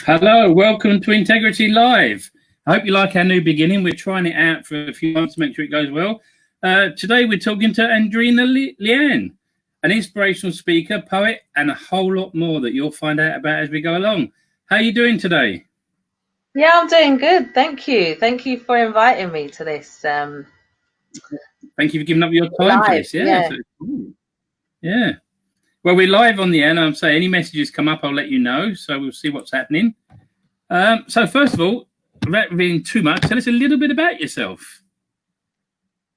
Hello, welcome to Integrity Live. I hope you like our new beginning. We're trying it out for a few months to make sure it goes well. Today we're talking to Andreena Leeanne, an inspirational speaker, poet, and a whole lot more that you'll find out about as we go along. How are you doing today? Yeah, I'm doing good. Thank you. Thank you for inviting me to this. Thank you for giving up your time for this. Yeah. Yeah. Well, we're live on the air, and I'm saying any messages come up, I'll let you know. So we'll see what's happening. So first of all, without revealing too much, tell us a little bit about yourself.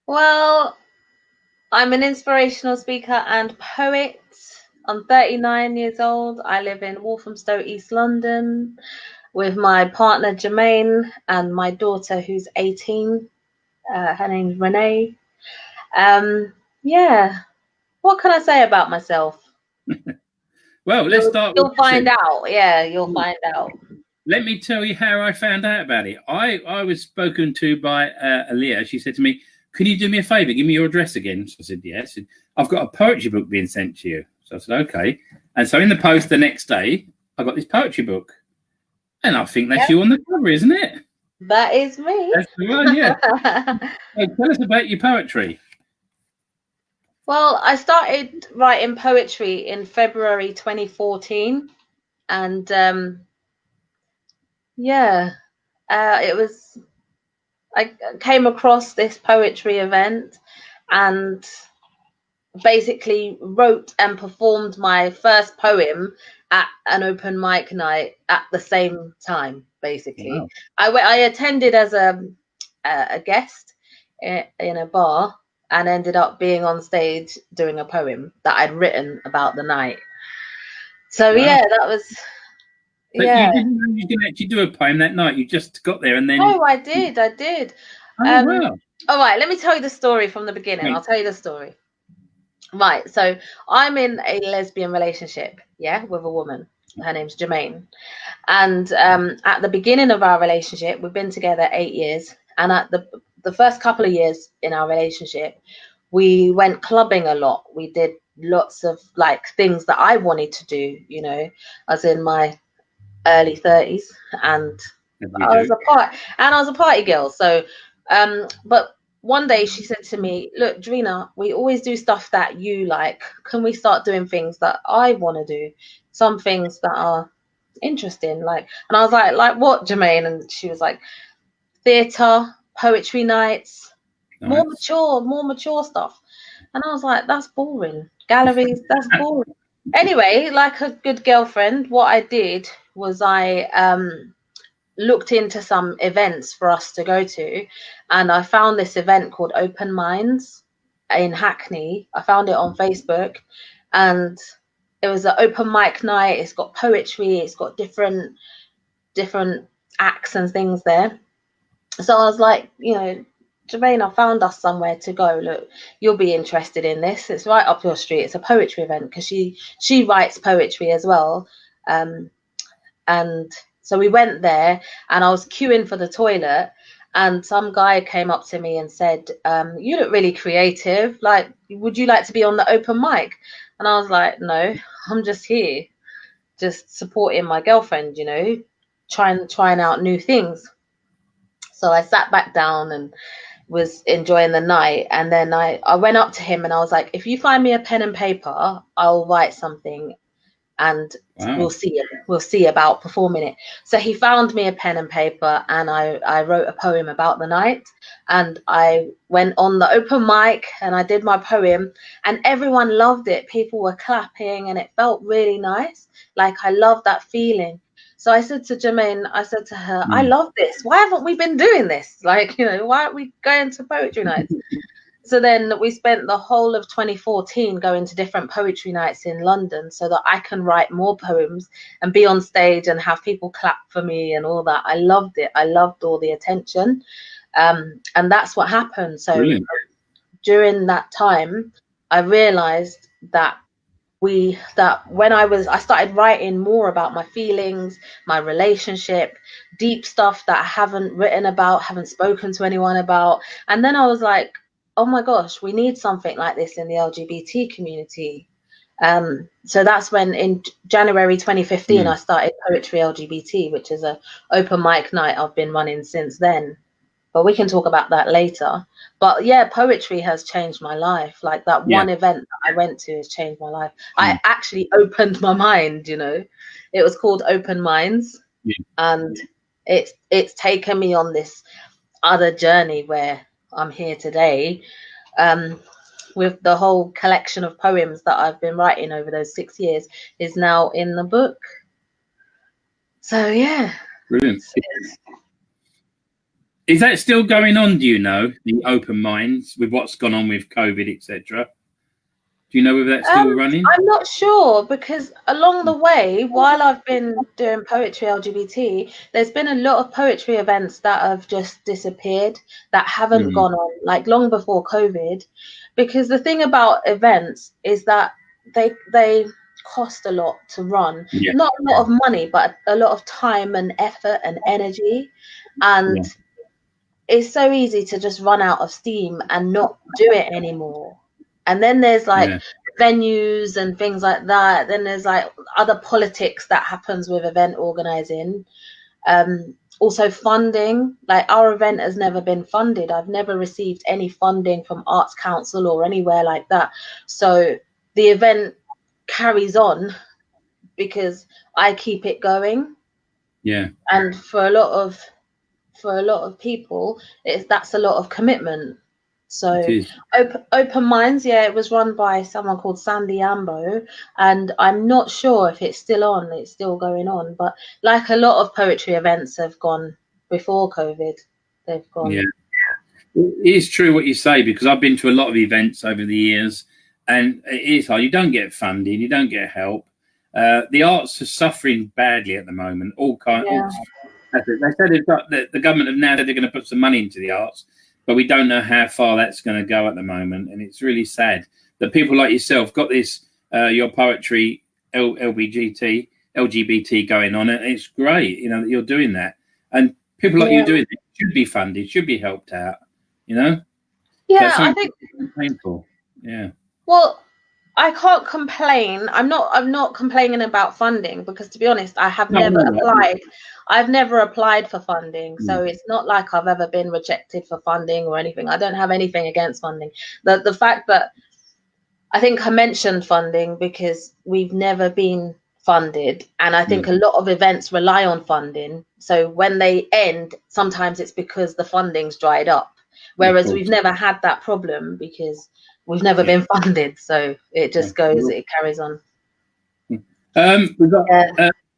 Well, I'm an inspirational speaker and poet. I'm 39 years old. I live in Walthamstow, East London, with my partner Jermaine and my daughter who's 18. Her name's Renee. Yeah. What can I say about myself? Well, let's start. You'll find out. Yeah, you'll find out. Let me tell you how I found out about it. I was spoken to by Aaliyah. She said to me, "Can you do me a favor? Give me your address again." So I said, "Yes." And I've got a poetry book being sent to you. So I said, "Okay." And so in the post the next day, I got this poetry book. And I think that's you on the cover, isn't it? That is me. That's the one, yeah. So tell us about your poetry. Well, I started writing poetry in February 2014, and I came across this poetry event and basically wrote and performed my first poem at an open mic night at the same time. Basically, wow. I attended as a guest in a bar and ended up being on stage doing a poem that I'd written about the night. So wow. Yeah, that was. But yeah, you didn't actually do a poem that night. You just got there and then. Oh, I did. Oh, wow. All right, let me tell you the story from the beginning. Right. I'll tell you the story. Right, so I'm in a lesbian relationship, with a woman. Her name's Jermaine. And at the beginning of our relationship, we've been together 8 years. And at the first couple of years in our relationship, we went clubbing a lot. We did lots of things that I wanted to do, I was in my early 30s and I was a party girl. So, but one day she said to me, "Look, Andreena, we always do stuff that you like. Can we start doing things that I want to do? Some things that are interesting." And I was like what, Jermaine? And she was like, theatre, poetry nights, nice. more mature stuff. And I was like, that's boring. Galleries, that's boring. Anyway, like a good girlfriend, what I did was I looked into some events for us to go to, and I found this event called Open Minds in Hackney. I found it on Facebook, and it was an open mic night. It's got poetry, it's got different acts and things there. So I was like, Jermaine, I found us somewhere to go. Look, you'll be interested in this. It's right up your street. It's a poetry event because she writes poetry as well. And so we went there, and I was queuing for the toilet, and some guy came up to me and said, "You look really creative. Would you like to be on the open mic?" And I was like, "No, I'm just here, just supporting my girlfriend, trying out new things." So I sat back down and was enjoying the night, and then I went up to him and I was like, "If you find me a pen and paper, I'll write something, and wow. we'll see about performing it." So he found me a pen and paper, and I wrote a poem about the night, and I went on the open mic and I did my poem, and everyone loved it. People were clapping and it felt really nice. I love that feeling. So I said to Jermaine, I said to her, "I love this. Why haven't we been doing this? Why aren't we going to poetry nights?" So then we spent the whole of 2014 going to different poetry nights in London so that I can write more poems and be on stage and have people clap for me and all that. I loved it. I loved all the attention. And that's what happened. So brilliant. During that time, I realized that when I started writing more about my feelings, my relationship, deep stuff that I haven't written about, haven't spoken to anyone about. And then I was like, oh my gosh, we need something like this in the LGBT community. So that's when in January 2015 I started Poetry LGBT, which is a open mic night I've been running since then. But we can talk about that later. But yeah, poetry has changed my life. Like that one event that I went to has changed my life. I actually opened my mind, you know. It was called Open Minds. And it's taken me on this other journey where I'm here today, with the whole collection of poems that I've been writing over those 6 years is now in the book. So yeah. Brilliant. Is that still going on, do you know, the open minds with what's gone on with COVID, etc.? Do you know whether that's still running? I'm not sure, because along the way, while I've been doing Poetry LGBT, there's been a lot of poetry events that have just disappeared, that haven't gone on, like long before COVID. Because the thing about events is that they cost a lot to run. Not a lot of money, but a lot of time and effort and energy. And it's so easy to just run out of steam and not do it anymore. And then there's like venues and things like that. Then there's like other politics that happens with event organizing. Also funding, like our event has never been funded. I've never received any funding from Arts Council or anywhere like that. So the event carries on because I keep it going. And for a lot of people, that's a lot of commitment. So Open Minds, it was run by someone called Sandy Ambo, and I'm not sure if it's still on. It's still going on, but like a lot of poetry events have gone before COVID, they've gone. It is true what you say, because I've been to a lot of events over the years, and it is hard. You don't get funding, you don't get help. The arts are suffering badly at the moment. All kinds. They said the government have now said they're going to put some money into the arts, but we don't know how far that's going to go at the moment. And it's really sad that people like yourself got this, your poetry LGBT going on. And it's great, you know, that you're doing that. And people like you doing it should be funded, should be helped out, you know? Yeah, I think painful. Yeah. Well, I can't complain. I'm not complaining about funding, because to be honest, I have never applied. I've never applied for funding. So it's not like I've ever been rejected for funding or anything. I don't have anything against funding. The fact that I think I mentioned funding because we've never been funded. And I think a lot of events rely on funding. So when they end, sometimes it's because the funding's dried up. Whereas we've never had that problem because we've never been funded, so it just goes, it carries on. We've got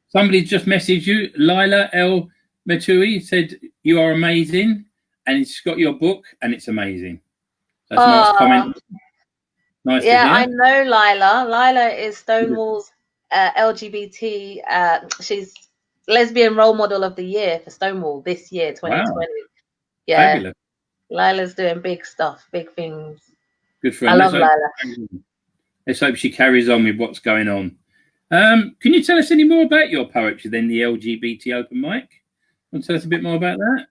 somebody just messaged you, Lila El Metui, said you are amazing, and it's got your book, and it's amazing. That's a nice comment. Nice to hear. I know Lila. Lila is Stonewall's LGBT. She's lesbian role model of the year for Stonewall this year, 2020. Wow. Yeah, fabulous. Lila's doing big stuff, big things. Good for her. I love Lila. Let's hope she carries on with what's going on. Can you tell us any more about your poetry than the LGBT open mic? Want to tell us a bit more about that?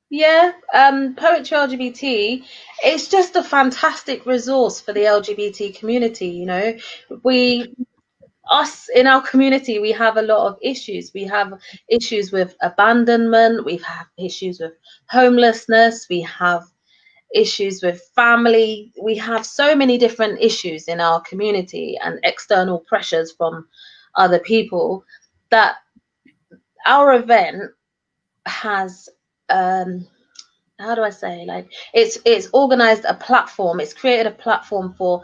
Yeah, Poetry LGBT, it's just a fantastic resource for the LGBT community. You know, us in our community, we have a lot of issues. We have issues with abandonment. We have issues with homelessness. We have issues with family. We have so many different issues in our community and external pressures from other people that our event has how do I say, like, it's organized a platform, it's created a platform for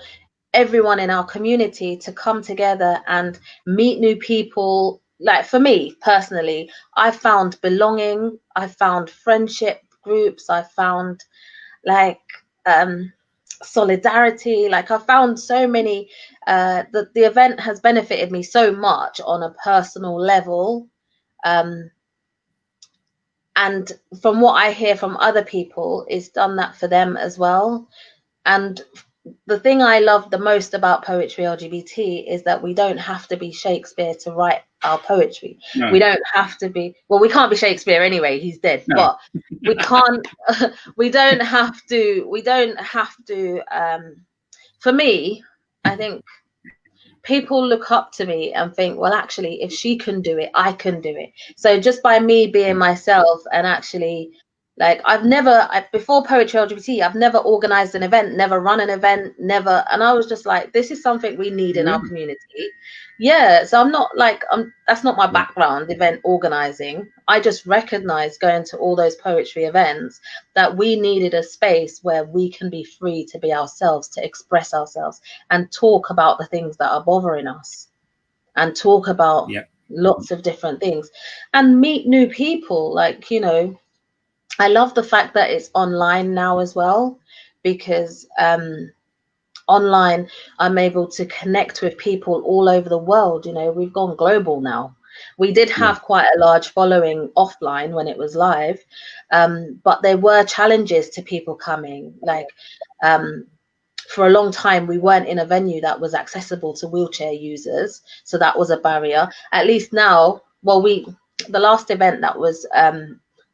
everyone in our community to come together and meet new people. Like for me personally, I found belonging, I found friendship groups, I found like solidarity. Like I found so many, the event has benefited me so much on a personal level. And from what I hear from other people, it's done that for them as well. And the thing I love the most about Poetry LGBT is that we don't have to be Shakespeare to write our poetry. No. We don't have to be, well, we can't be Shakespeare anyway, he's dead. No. But we can't, we don't have to, for me, I think people look up to me and think, well, actually, if she can do it, I can do it. So just by me being myself, and actually, like, before Poetry LGBT, I've never organized an event, never run an event, never. And I was just like, this is something we need in our community. Yeah. So I'm not like, that's not my background, event organizing. I just recognized going to all those poetry events that we needed a space where we can be free to be ourselves, to express ourselves, and talk about the things that are bothering us, and talk about lots of different things, and meet new people. Like, you know, I love the fact that it's online now as well, because online I'm able to connect with people all over the world. You know, we've gone global now. We did have quite a large following offline when it was live, but there were challenges to people coming. Like, for a long time, we weren't in a venue that was accessible to wheelchair users, so that was a barrier. At least now, well, the last event that was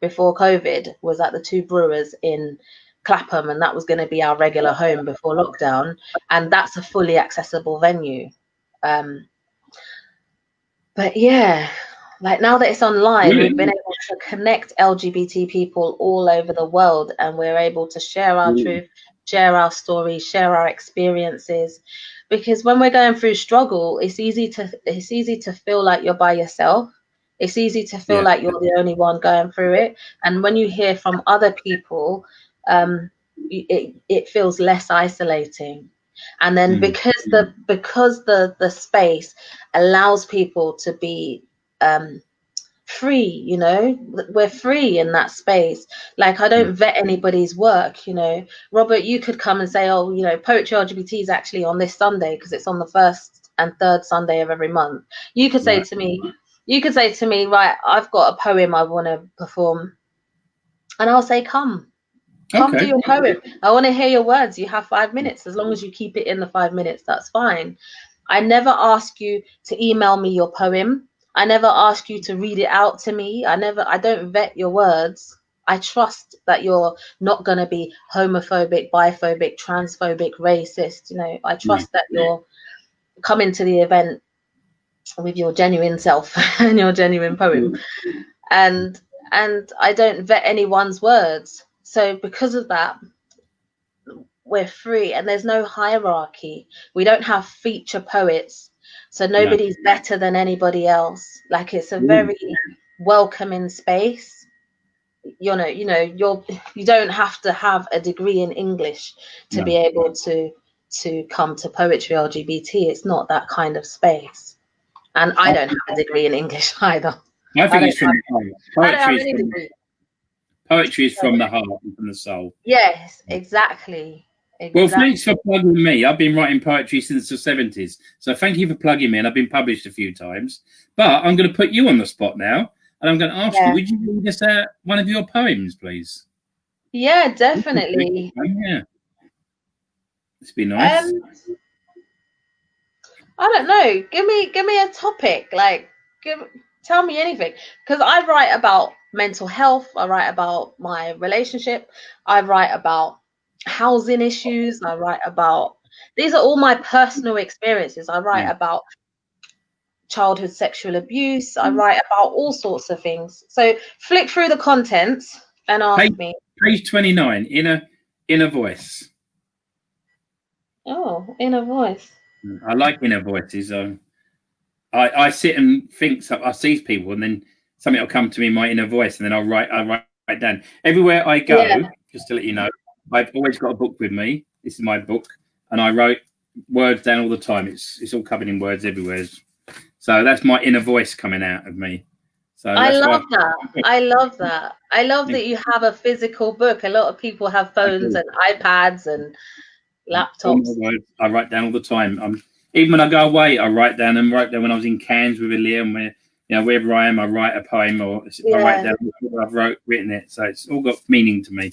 before COVID was at the Two Brewers in Clapham, and that was going to be our regular home before lockdown, and that's a fully accessible venue. But yeah, like, now that it's online, we've been able to connect LGBT people all over the world, and we're able to share our truth, share our stories, share our experiences. Because when we're going through struggle, it's easy to feel like you're by yourself. It's easy to feel like you're the only one going through it. And when you hear from other people, it feels less isolating. And then because the space allows people to be free, you know, we're free in that space. Like, I don't vet anybody's work, you know. Robert, you could come and say, oh, you know, Poetry LGBT is actually on this Sunday because it's on the first and third Sunday of every month. You could say to me, right, I've got a poem I want to perform, and I'll say, come do your poem. I want to hear your words. You have 5 minutes. As long as you keep it in the 5 minutes, that's fine. I never ask you to email me your poem. I never ask you to read it out to me. I don't vet your words. I trust that you're not going to be homophobic, biphobic, transphobic, racist. You know, I trust that you're coming to the event with your genuine self and your genuine poem. And I don't vet anyone's words. So because of that, we're free, and there's no hierarchy. We don't have feature poets, so nobody's better than anybody else. Like, it's a very welcoming space. You know, you don't have to have a degree in English to be able to come to Poetry LGBT. It's not that kind of space. And I don't have a degree in English either. I think it's from the heart. Poetry is from the heart and from the soul. Yes, exactly. Well, thanks for plugging me. I've been writing poetry since the 70s. So thank you for plugging me, and I've been published a few times. But I'm going to put you on the spot now, and I'm going to ask you, would you read us one of your poems, please? Yeah, definitely. Yeah. It's been nice. I don't know. Give me a topic. Like, tell me anything. Because I write about mental health. I write about my relationship. I write about housing issues. I write about, these are all my personal experiences. I write about childhood sexual abuse. I write about all sorts of things. So flick through the contents and ask me. Page 29, inner voice. Oh, inner voice. I like inner voices. I sit and think. I see people, and then something will come to me in my inner voice, and then I write down. Everywhere I go, just to let you know, I've always got a book with me. This is my book, and I wrote words down all the time. It's all covered in words everywhere. So that's my inner voice coming out of me. So I love that. I love that. I love that you have a physical book. A lot of people have phones and iPads and laptops. I write down all the time. Even when I go away, I write down and write down when I was in Cairns with Leeanne, wherever I am, I write a poem, or I write down what I've written it. So it's all got meaning to me.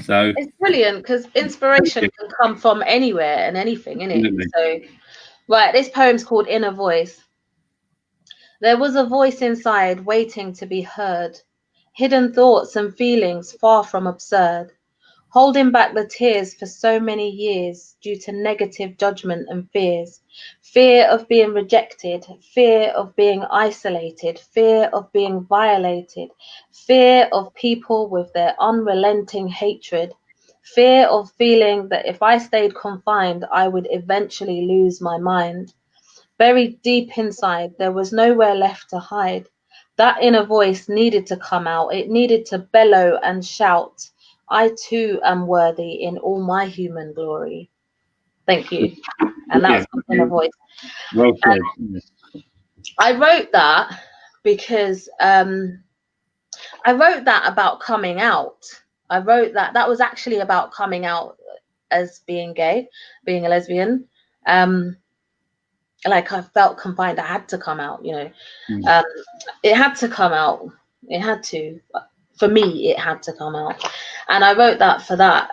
So it's brilliant because inspiration can come from anywhere and anything, innit? So, right, this poem's called Inner Voice. There was a voice inside waiting to be heard, hidden thoughts and feelings far from absurd. holding back the tears for so many years due to negative judgment and fears. Fear of being rejected, fear of being isolated, fear of being violated, fear of people with their unrelenting hatred, fear of feeling that if I stayed confined, I would eventually lose my mind. Buried deep inside, there was nowhere left to hide. That inner voice needed to come out. It needed to bellow and shout, I too am worthy in all my human glory. Thank you. And Yeah, that's my inner voice. well said. I wrote that because I wrote that about coming out. I wrote that was actually about coming out as being gay, being a lesbian. Like I felt confined. I had to come out, you know. It had to come out. It had to. For me, it had to come out. And I wrote that for that.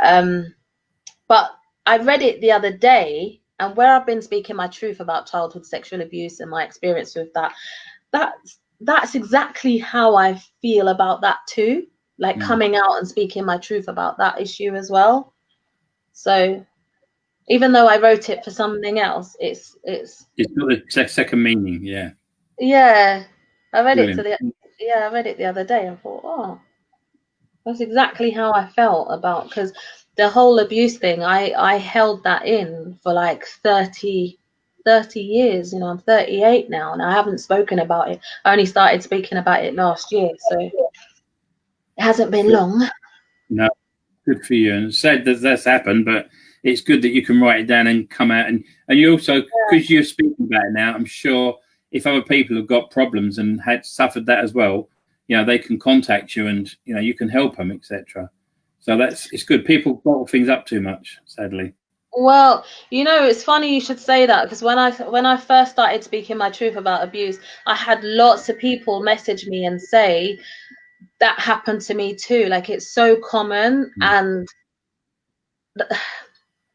But I read it the other day, and where I've been speaking my truth about childhood sexual abuse and my experience with that's exactly how I feel about that too. Like coming out and speaking my truth about that issue as well. So even though I wrote it for something else, it's got a second meaning. Yeah. Yeah, I read Brilliant. I read it the other day and thought, oh, that's exactly how I felt about, because the whole abuse thing, I held that in for like 30 years. You know, I'm 38 now and I haven't spoken about it. I only started speaking about it last year, so it hasn't been long. No, good for you. And sad that that's happened, but it's good that you can write it down and come out. And you also, because you're speaking about it now, I'm sure if other people have got problems and had suffered that as well, you know, they can contact you and, you know, you can help them, etc. So it's good. People bottle things up too much, sadly. Well, you know, it's funny you should say that, because when I first started speaking my truth about abuse, I had lots of people message me and say that happened to me too. Like, it's so common. And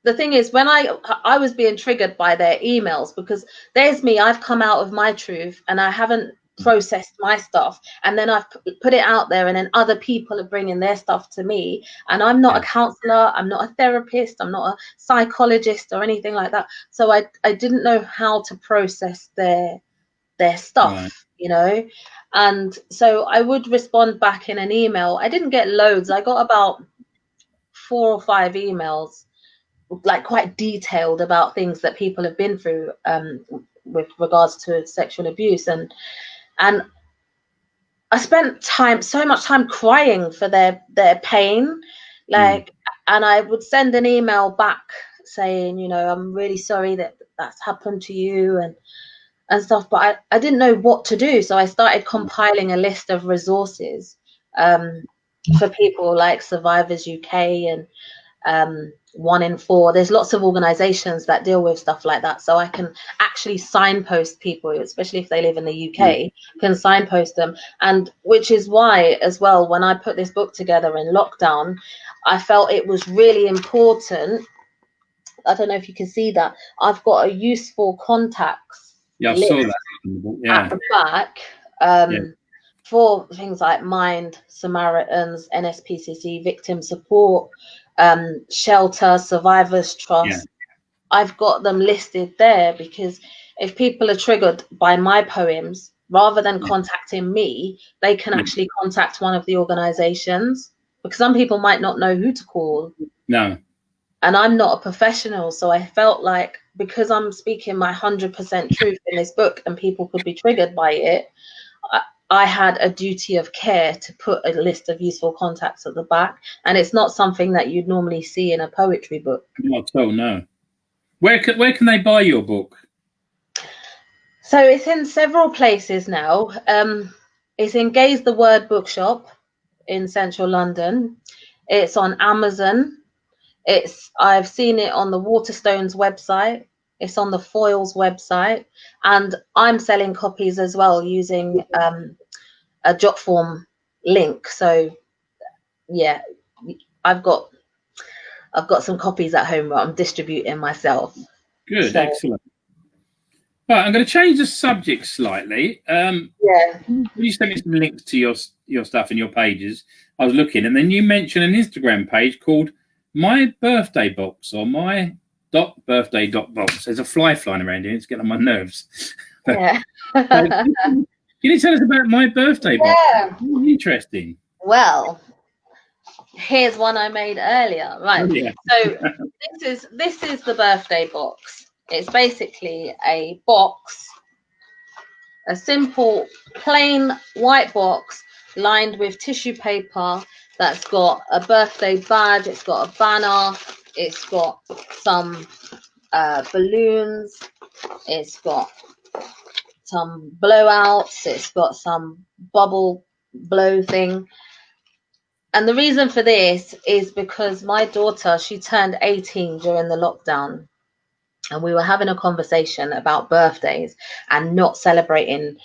the thing is, when I was being triggered by their emails, because there's me, I've come out of my truth and I haven't processed my stuff, and then I've put it out there, and then other people are bringing their stuff to me, and I'm not a counselor, I'm not a therapist, I'm not a psychologist or anything like that, so I didn't know how to process their stuff, you know. And so I would respond back in an email. I didn't get loads, I got about 4 or 5 emails, like quite detailed about things that people have been through with regards to sexual abuse, and I spent so much time crying for their pain, like, and I would send an email back saying, you know, I'm really sorry that that's happened to you and stuff, but I didn't know what to do, so I started compiling a list of resources for people like Survivors UK and 1 in 4. There's lots of organizations that deal with stuff like that, so I can actually signpost people, especially if they live in the UK, can signpost them. And which is why as well, when I put this book together in lockdown, I felt it was really important. I don't know if you can see that I've got a useful contacts I list saw that at the back for things like Mind, Samaritans, NSPCC, Victim Support, Shelter, Survivors Trust. I've got them listed there because if people are triggered by my poems, rather than contacting me, they can actually contact one of the organizations, because some people might not know who to call. No. And I'm not a professional, so I felt like, because I'm speaking my 100% truth in this book and people could be triggered by it, I had a duty of care to put a list of useful contacts at the back. And it's not something that you'd normally see in a poetry book. Not at all, no. Where can they buy your book? So it's in several places now. It's in Gaze the Word Bookshop in central London. It's on Amazon. I've seen it on the Waterstones website. It's on the Foils website, and I'm selling copies as well using a Jotform link. So yeah, I've got some copies at home that I'm distributing myself. Good, excellent. Right, I'm going to change the subject slightly. You sent me some links to your stuff and your pages. I was looking, and then you mentioned an Instagram page called my birthday box or my birthday box, there's a fly flying around here. It's getting on my nerves. Yeah. So, can you tell us about my birthday box? Yeah. Interesting. Well, here's one I made earlier. Right. Oh, yeah. So this is the birthday box. It's basically a box, a simple plain white box lined with tissue paper that's got a birthday badge, it's got a banner, it's got some balloons, it's got some blowouts, it's got some bubble blow thing. And the reason for this is because my daughter, she turned 18 during the lockdown, and we were having a conversation about birthdays and not celebrating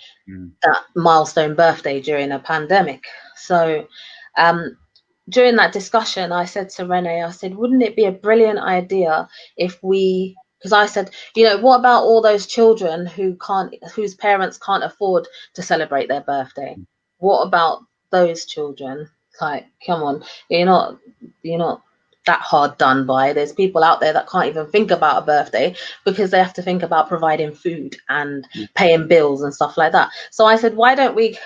that milestone birthday during a pandemic. So during that discussion, I said to Renee, I said, wouldn't it be a brilliant idea if we, because I said, what about all those children whose parents can't afford to celebrate their birthday? What about those children? Like, come on, you're not that hard done by. There's people out there that can't even think about a birthday because they have to think about providing food and paying bills and stuff like that. So I said, why don't we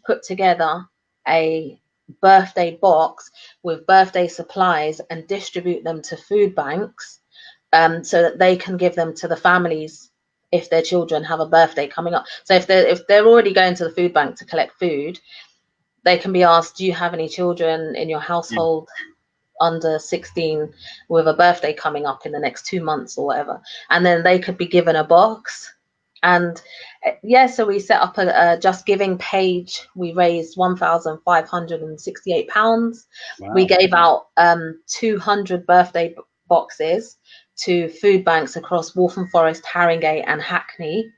put together a birthday box with birthday supplies and distribute them to food banks, so that they can give them to the families if their children have a birthday coming up. So if they're already going to the food bank to collect food, they can be asked, do you have any children in your household under 16 with a birthday coming up in the next 2 months or whatever? And then they could be given a box. And so we set up a Just Giving page. We raised £1,568. Wow. We gave out 200 birthday boxes to food banks across Waltham Forest, Haringey and Hackney.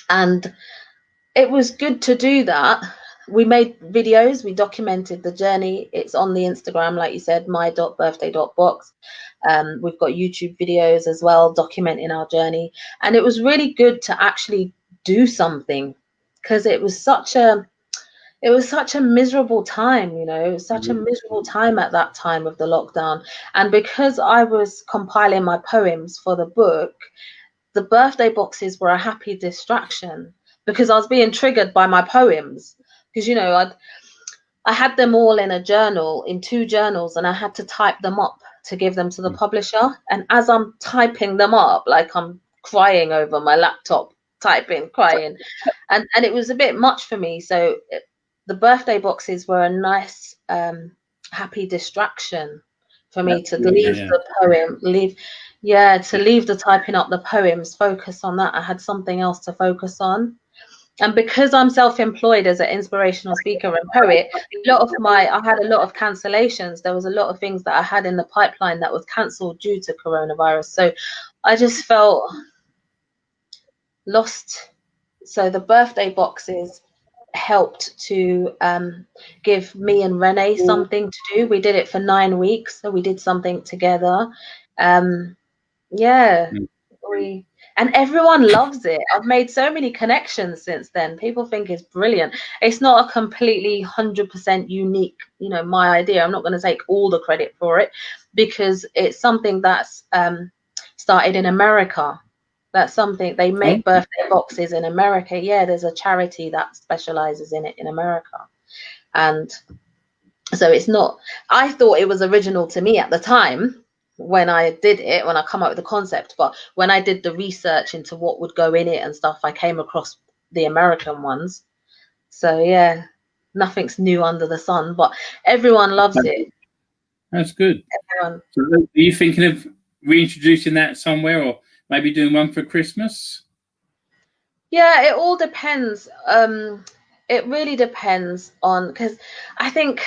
And it was good to do that. We made videos, we documented the journey. It's on the Instagram, like you said, my.birthday.box. We've got YouTube videos as well documenting our journey. And it was really good to actually do something, because it was such a miserable time, it was such a miserable time at that time of the lockdown. And because I was compiling my poems for the book, the birthday boxes were a happy distraction, because I was being triggered by my poems. Because I had them all in in 2 journals, and I had to type them up to give them to the publisher. And as I'm typing them up, like I'm crying over my laptop, crying, and it was a bit much for me. So the birthday boxes were a nice happy distraction for me to leave the poem, leave the typing up the poems, focus on that. I had something else to focus on. And because I'm self-employed as an inspirational speaker and poet, I had a lot of cancellations. There was a lot of things that I had in the pipeline that was cancelled due to coronavirus. So I just felt lost. So the birthday boxes helped to give me and Renee something to do. We did it for 9 weeks, so we did something together. And everyone loves it. I've made so many connections since then. People think it's brilliant. It's not a completely 100% unique, my idea. I'm not going to take all the credit for it, because it's something that's started in America. That's something they make birthday boxes in America. Yeah, there's a charity that specializes in it in America. And so it's not, I thought it was original to me at the time when I did it, when I come up with the concept, but when I did the research into what would go in it and stuff, I came across the American ones. So yeah, nothing's new under the sun, but everyone loves it. That's good. Everyone. So are you thinking of reintroducing that somewhere, or maybe doing one for Christmas? Yeah, it all depends. It really depends on, because I think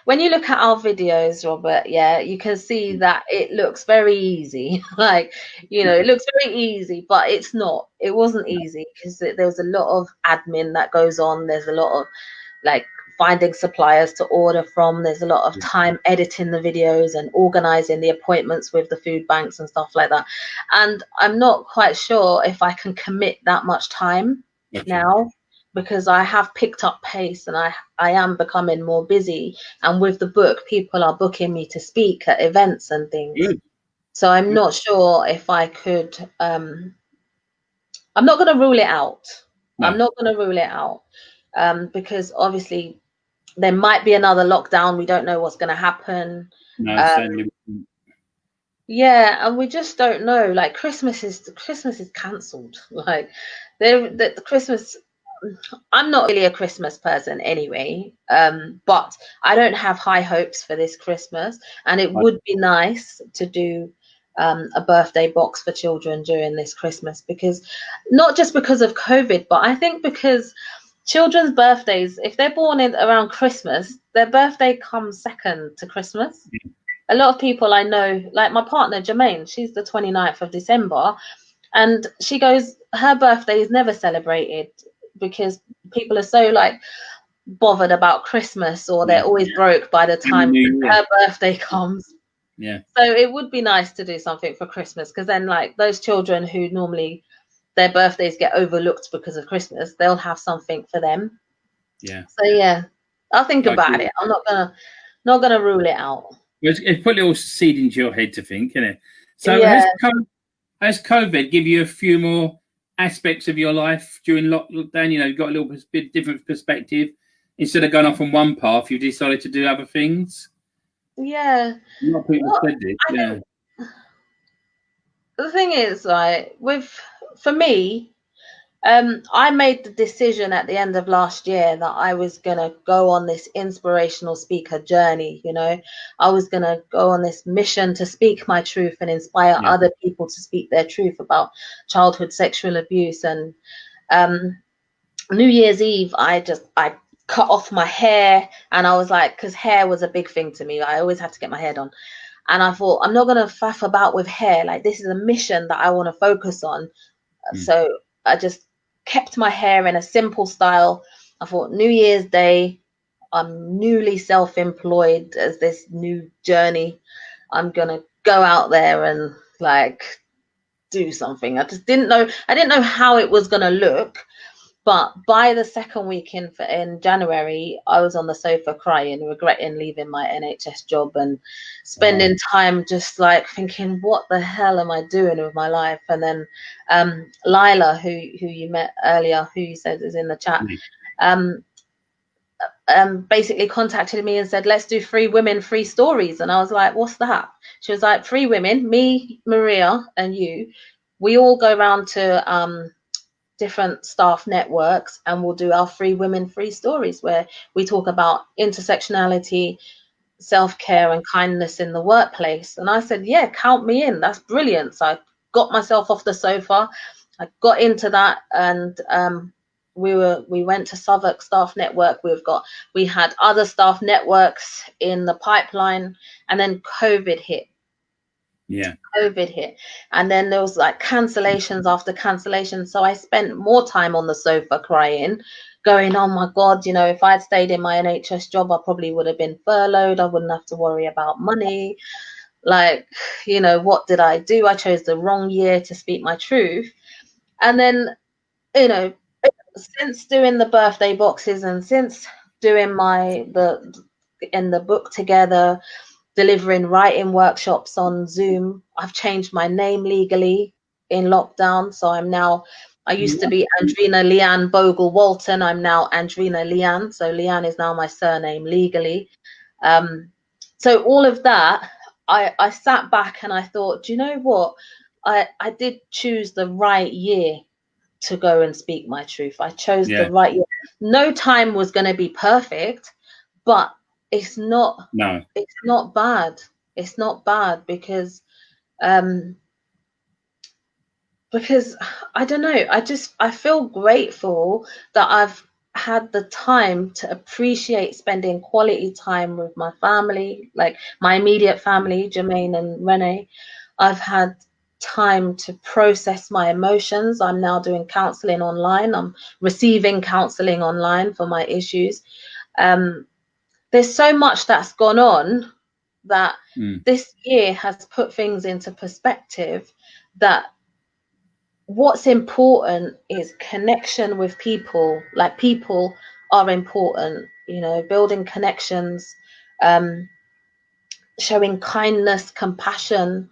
when you look at our videos, Robert, you can see that it looks very easy. Like, it looks very easy, but it's not. It wasn't easy, because there was a lot of admin that goes on. There's a lot of finding suppliers to order from. There's a lot of time editing the videos and organizing the appointments with the food banks and stuff like that. And I'm not quite sure if I can commit that much time now because I have picked up pace and I am becoming more busy. And with the book, people are booking me to speak at events and things. Good. So I'm Good. not sure if I could. I'm not going to rule it out. No. I'm not going to rule it out because obviously there might be another lockdown. We don't know what's going to happen. No, certainly. Yeah, and we just don't know. Like Christmas is cancelled. Like the Christmas. I'm not really a Christmas person anyway, but I don't have high hopes for this Christmas, and it would be nice to do a birthday box for children during this Christmas, because not just because of COVID, but I think because children's birthdays, if they're born in around Christmas, their birthday comes second to Christmas. A lot of people I know, like my partner Jermaine, she's the 29th of December, and she goes, her birthday is never celebrated because people are so like bothered about Christmas, or they're always broke by the time her birthday comes. Yeah. So it would be nice to do something for Christmas, because then like those children who normally their birthdays get overlooked because of Christmas, they'll have something for them. Yeah. So yeah, I'll think about it. I'm not gonna rule it out. It's put a little seed into your head to think, isn't it? So Yeah. has COVID give you a few more aspects of your life during lockdown? You know, you've got a little bit different perspective. Instead of going off on one path, you've decided to do other things. Yeah. A lot of people said this. Yeah. The thing is, like, for me, I made the decision at the end of last year that I was gonna go on this inspirational speaker journey. You know, I was gonna go on this mission to speak my truth and inspire other people to speak their truth about childhood sexual abuse. And New Year's Eve, I cut off my hair, and I was like, because hair was a big thing to me. I always had to get my hair done. And I thought, I'm not going to faff about with hair. Like, this is a mission that I want to focus on. So I just kept my hair in a simple style. I thought, New Year's Day, I'm newly self-employed as this new journey. I'm going to go out there and like do something. I didn't know how it was going to look. But by the second week in January, I was on the sofa crying, regretting leaving my NHS job and spending time just like thinking, what the hell am I doing with my life? And then Lila, who you met earlier, who you said is in the chat, basically contacted me and said, let's do 3 women, 3 stories. And I was like, what's that? She was like, 3 women, me, Maria, and you. We all go around to different staff networks, and we'll do our 3 women 3 stories where we talk about intersectionality, self-care and kindness in the workplace. And I said, yeah, count me in, that's brilliant. So I got myself off the sofa, I got into that, and we went to Southwark Staff Network. We had other staff networks in the pipeline, and then COVID hit. COVID hit, and then there was like cancellations after cancellation. So I spent more time on the sofa crying, going, oh my God, you know, if I'd stayed in my NHS job, I probably would have been furloughed. I wouldn't have to worry about money. Like, you know, what did I do? I chose the wrong year to speak my truth. And then, you know, since doing the birthday boxes and since doing the book together, delivering writing workshops on Zoom, I've changed my name legally in lockdown. So I used to be Andreena Leeanne Bogle Walton. I'm now Andreena Leeanne. So Leeanne is now my surname legally. So all of that, I sat back and I thought, do you know what? I did choose the right year to go and speak my truth. I chose the right year. No time was going to be perfect, but it's not bad. It's not bad because I don't know, I feel grateful that I've had the time to appreciate spending quality time with my family, like my immediate family, Jermaine and Renee. I've had time to process my emotions. I'm now doing counseling online. I'm receiving counseling online for my issues. There's so much that's gone on that this year has put things into perspective that what's important is connection with people. Like, people are important, you know, building connections, um, showing kindness, compassion,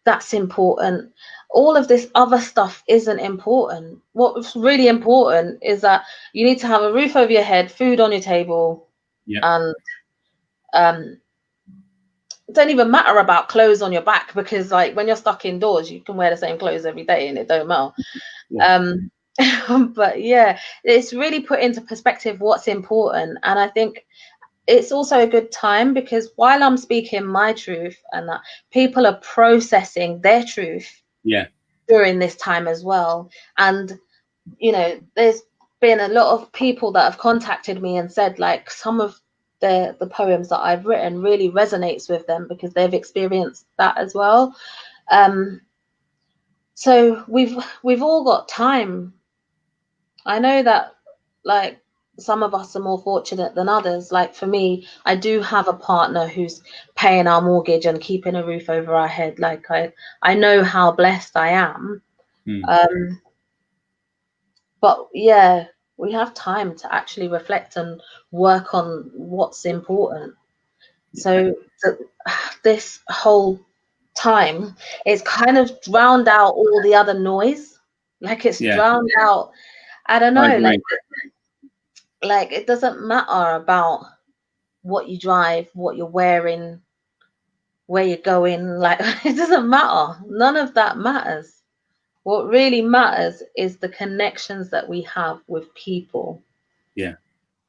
that's important. All of this other stuff isn't important. What's really important is that you need to have a roof over your head, food on your table, Yeah. and um, it don't even matter about clothes on your back, because like when you're stuck indoors, you can wear the same clothes every day and it don't matter. Yeah. But yeah, it's really put into perspective what's important. And I think it's also a good time, because while I'm speaking my truth and that, people are processing their truth Yeah. during this time as well. And you know, there's been a lot of people that have contacted me and said like some of the poems that I've written really resonates with them because they've experienced that as well. So we've all got time. I know that, like, some of us are more fortunate than others. Like for me, I do have a partner who's paying our mortgage and keeping a roof over our head. Like I know how blessed I am. Um, but yeah, we have time to actually reflect and work on what's important. So this whole time, it's kind of drowned out all the other noise. Like it's Yeah. drowned out. I don't I know. agree. Like it doesn't matter about what you drive, what you're wearing, where you're going. Like it doesn't matter. None of that matters. What really matters is the connections that we have with people. Yeah.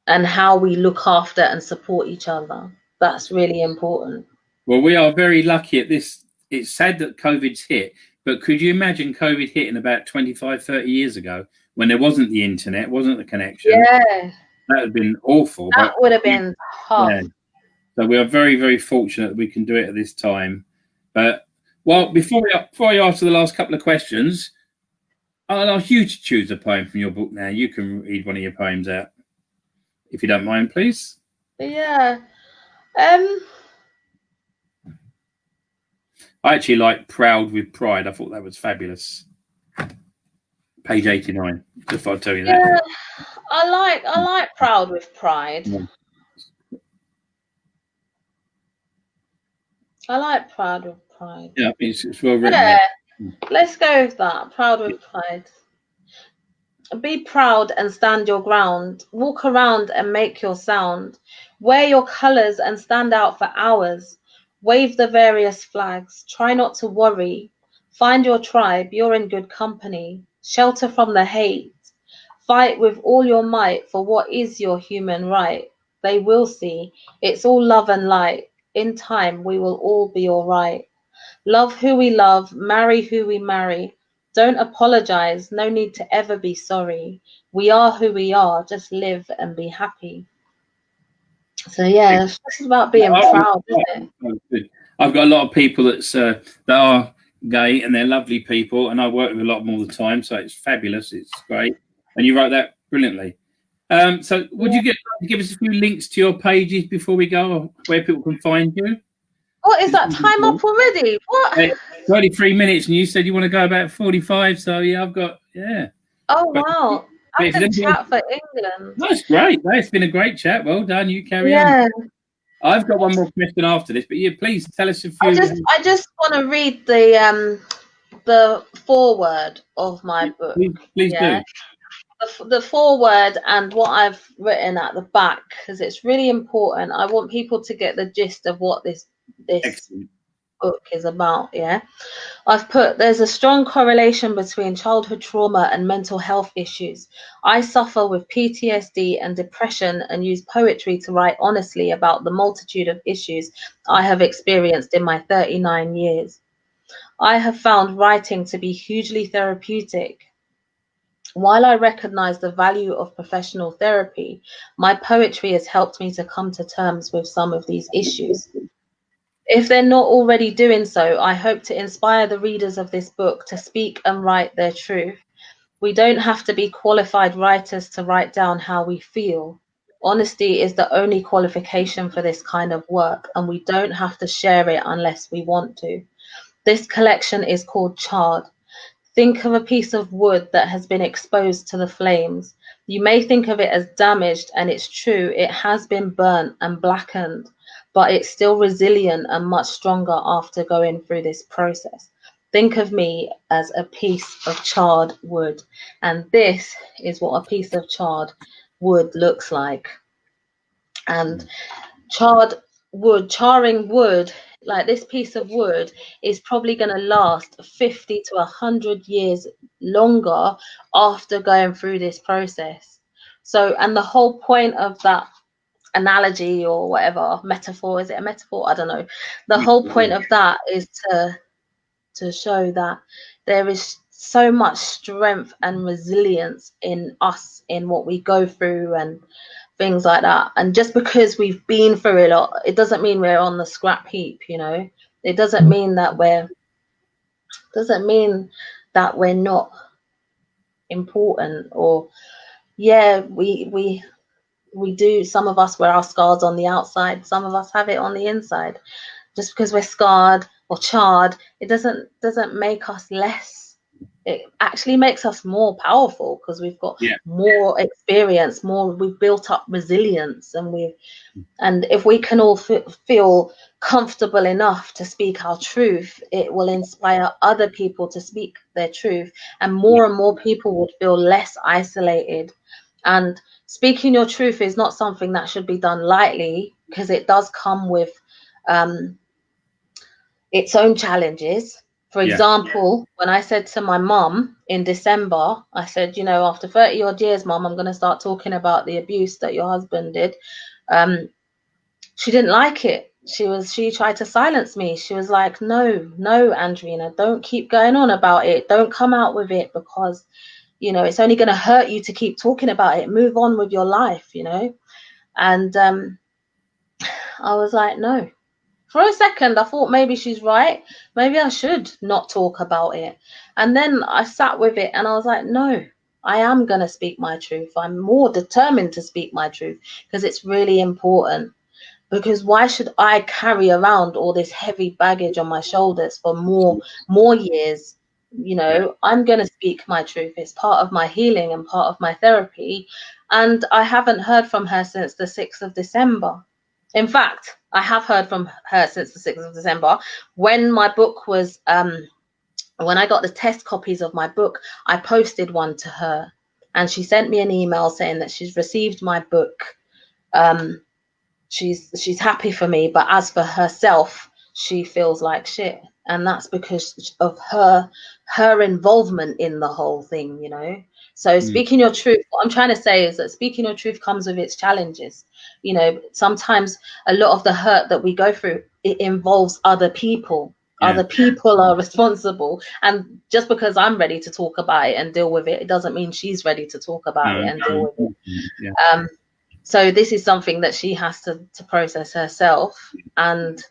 And how we look after and support each other. That's really important. Well, we are very lucky at this. It's sad that COVID's hit, but could you imagine COVID hitting about 25, 30 years ago when there wasn't the internet, wasn't the connection? Yeah, That would have been awful. that But would have been yeah, tough. so we are very, very fortunate that we can do it at this time. But well, before I answer the last couple of questions, I'll ask you to choose a poem from your book now. You can read one of your poems out, if you don't mind, please. Yeah. I actually like Proud with Pride. I thought that was fabulous. Page 89. Just thought I'd tell you that. Yeah, I like Proud with Pride. Yeah. I like Proud with Pride. Yeah, it's well written. Yeah, let's go with that. Proud with Pride. Be proud and stand your ground. Walk around and make your sound. Wear your colors and stand out for hours. Wave the various flags. Try not to worry. Find your tribe. You're in good company. Shelter from the hate. Fight with all your might for what is your human right. They will see. It's all love and light. In time, we will all be all right. Love who we love. Marry who we marry. Don't apologize. No need to ever be sorry. We are who we are. Just live and be happy. So yeah, it's just about being proud, isn't it? I've got a lot of people that are gay and they're lovely people, and I work with a lot of them all the time, so it's fabulous. It's great, and you wrote that brilliantly. So, would you give us a few links to your pages before we go, where people can find you? What is that time up already? What? 33 minutes, and you said you want to go about 45. So yeah, I've got Oh wow! I But can chat for England. that's great. It's been a great chat. Well done. You carry on. Yeah. I've got one more question after this, but yeah, please tell us a few. I just want to read the foreword of my book. Please do. The foreword and what I've written at the back, because it's really important. I want people to get the gist of what this Excellent. book is about. Yeah, I've put, there's a strong correlation between childhood trauma and mental health issues. I suffer with PTSD and depression and use poetry to write honestly about the multitude of issues I have experienced in my 39 years. I have found writing to be hugely therapeutic. While I recognize the value of professional therapy, my poetry has helped me to come to terms with some of these issues. If they're not already doing so, I hope to inspire the readers of this book to speak and write their truth. We don't have to be qualified writers to write down how we feel. Honesty is the only qualification for this kind of work, and we don't have to share it unless we want to. This collection is called Charred. Think of a piece of wood that has been exposed to the flames. You may think of it as damaged, and it's true, it has been burnt and blackened, but it's still resilient and much stronger after going through this process. Think of me as a piece of charred wood, and this is what a piece of charred wood looks like. And charring wood, like this piece of wood, is probably going to last 50 to 100 years longer after going through this process. So, and the whole point of that analogy or whatever metaphor, is it a metaphor? I don't know. The whole point of that is to show that there is so much strength and resilience in us, in what we go through and things like that. And just because we've been through a lot, it doesn't mean we're on the scrap heap, you know. It doesn't mean that we're not important. Or yeah, we do, some of us wear our scars on the outside, some of us have it on the inside. Just because we're scarred or charred, it doesn't make us less. It actually makes us more powerful, because we've got more experience, we've built up resilience, and if we can all feel comfortable enough to speak our truth, it will inspire other people to speak their truth, and more people would feel less isolated. And speaking your truth is not something that should be done lightly, because it does come with its own challenges. For example, when I said to my mum in December, I said, you know, after 30 odd years, Mum, I'm going to start talking about the abuse that your husband did. She didn't like it. She tried to silence me. She was like, no, Andreena, don't keep going on about it. Don't come out with it, because, you know, it's only going to hurt you to keep talking about it. Move on with your life, you know. And I was like, no. For a second, I thought maybe she's right. Maybe I should not talk about it. And then I sat with it and I was like, no, I am going to speak my truth. I'm more determined to speak my truth, because it's really important. Because why should I carry around all this heavy baggage on my shoulders for more years? You know, I'm going to speak my truth. It's part of my healing and part of my therapy. And I haven't heard from her since the 6th of December. In fact, I have heard from her since the 6th of December. When my book was, when I got the test copies of my book, I posted one to her, and she sent me an email saying that she's received my book. She's happy for me, but as for herself, she feels like shit. And that's because of her involvement in the whole thing, you know. So speaking your truth, what I'm trying to say is that speaking your truth comes with its challenges. You know, sometimes a lot of the hurt that we go through, it involves other people. Other people are responsible. And just because I'm ready to talk about it and deal with it, it doesn't mean she's ready to talk about it and deal with it. So this is something that she has to process herself. And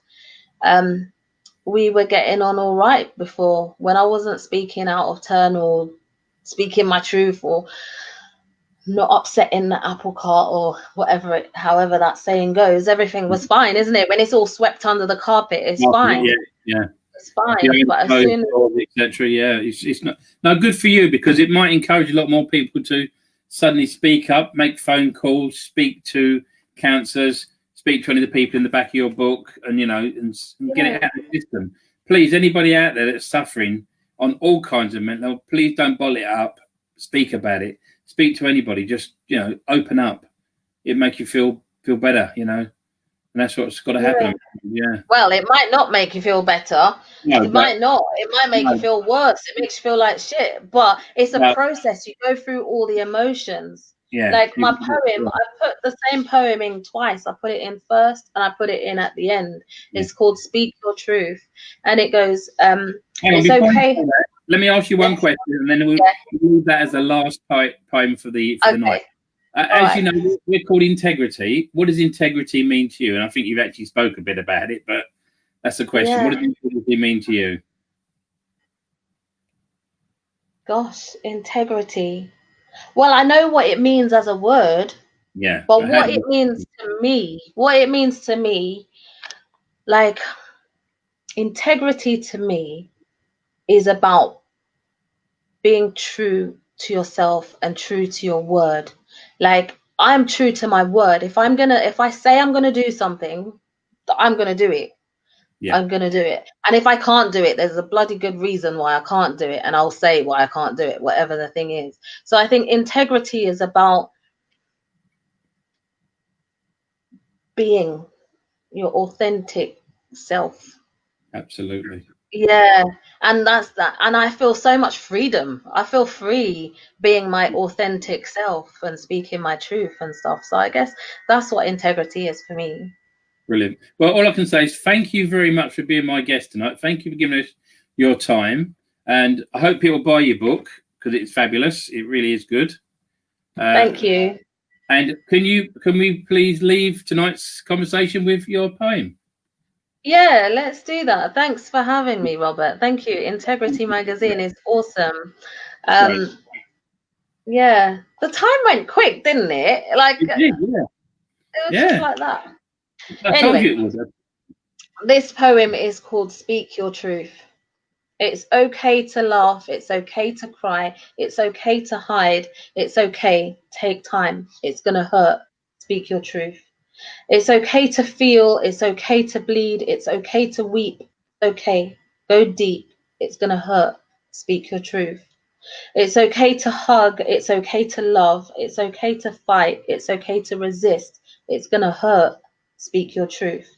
we were getting on all right before, when I wasn't speaking out of turn or speaking my truth or not upsetting the apple cart or whatever however that saying goes. Everything was fine, isn't it? When it's all swept under the carpet, it's fine. It's fine. But as soon etc. It's not good for you, because it might encourage a lot more people to suddenly speak up, make phone calls, speak to counsellors, speak to any of the people in the back of your book, and you know, and get it out of the system. Please, anybody out there that's suffering on all kinds of mental health, please don't bottle it up. Speak about it. Speak to anybody. Just, you know, open up. It make you feel better, you know, and that's what's got to happen. Well, it might not make you feel better. It might not. It might make you feel worse. It makes you feel like shit. But it's a process. You go through all the emotions. Like my poem, I put the same poem in twice. I put it in first and I put it in at the end. It's called Speak Your Truth. And it goes, it's okay. Let me ask you one question, and then we'll leave that as the last poem for the night. As you know, we're called integrity. What does integrity mean to you? And I think you've actually spoke a bit about it, but that's the question. What does integrity mean to you? Gosh, integrity. Well, I know what it means as a word. But what it means to me, like integrity to me is about being true to yourself and true to your word. Like, I'm true to my word. If I say I'm gonna do something, I'm gonna do it. Yeah. I'm gonna do it. And if I can't do it, there's a bloody good reason why I can't do it, and I'll say why I can't do it, whatever the thing is. So I think integrity is about being your authentic self. Absolutely. Yeah, and that's that. And I feel so much freedom. I feel free being my authentic self and speaking my truth and stuff. So I guess that's what integrity is for me. Brilliant. Well, all I can say is thank you very much for being my guest tonight. Thank you for giving us your time, and I hope people buy your book because it's fabulous. It really is good. Thank you. And can we please leave tonight's conversation with your poem? Yeah, let's do that. Thanks for having me, Robert. Thank you. Integrity Magazine is awesome. Right. Yeah, the time went quick, didn't it? Like, It did, yeah. it was just Yeah. like that. I told you Anyway, it was. this poem is called Speak Your Truth. It's okay to laugh. It's okay to cry. It's okay to hide. It's okay. Take time. It's going to hurt. Speak your truth. It's okay to feel. It's okay to bleed. It's okay to weep. Okay. Go deep. It's going to hurt. Speak your truth. It's okay to hug. It's okay to love. It's okay to fight. It's okay to resist. It's going to hurt. Speak your truth.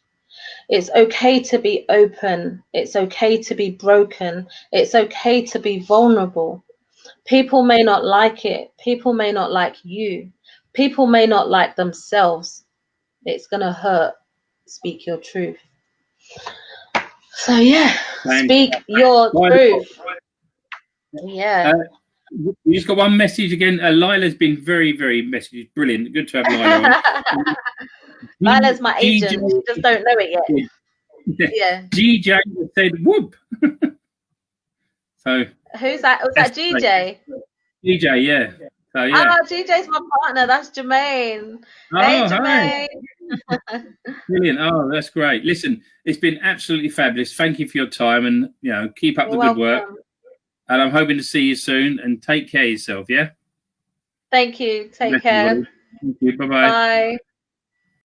It's okay to be open. It's okay to be broken. It's okay to be vulnerable. People may not like it. People may not like you. People may not like themselves. It's going to hurt. Speak your truth. So, yeah, speak your truth. Yeah. You just got one message again. Lila's been very, very message. Brilliant. Good to have Lila on. Lila's my agent. You just don't know it yet. Yeah. GJ said whoop. So who's that? Was that GJ? GJ, yeah. So yeah. Oh, GJ's my partner. That's Jermaine. Oh, hey, Jermaine. Hi. Brilliant. Oh, that's great. Listen, it's been absolutely fabulous. Thank you for your time, and keep up the good work. And I'm hoping to see you soon. And take care of yourself. Yeah. Thank you. Take care. Thank you. Bye-bye. Bye.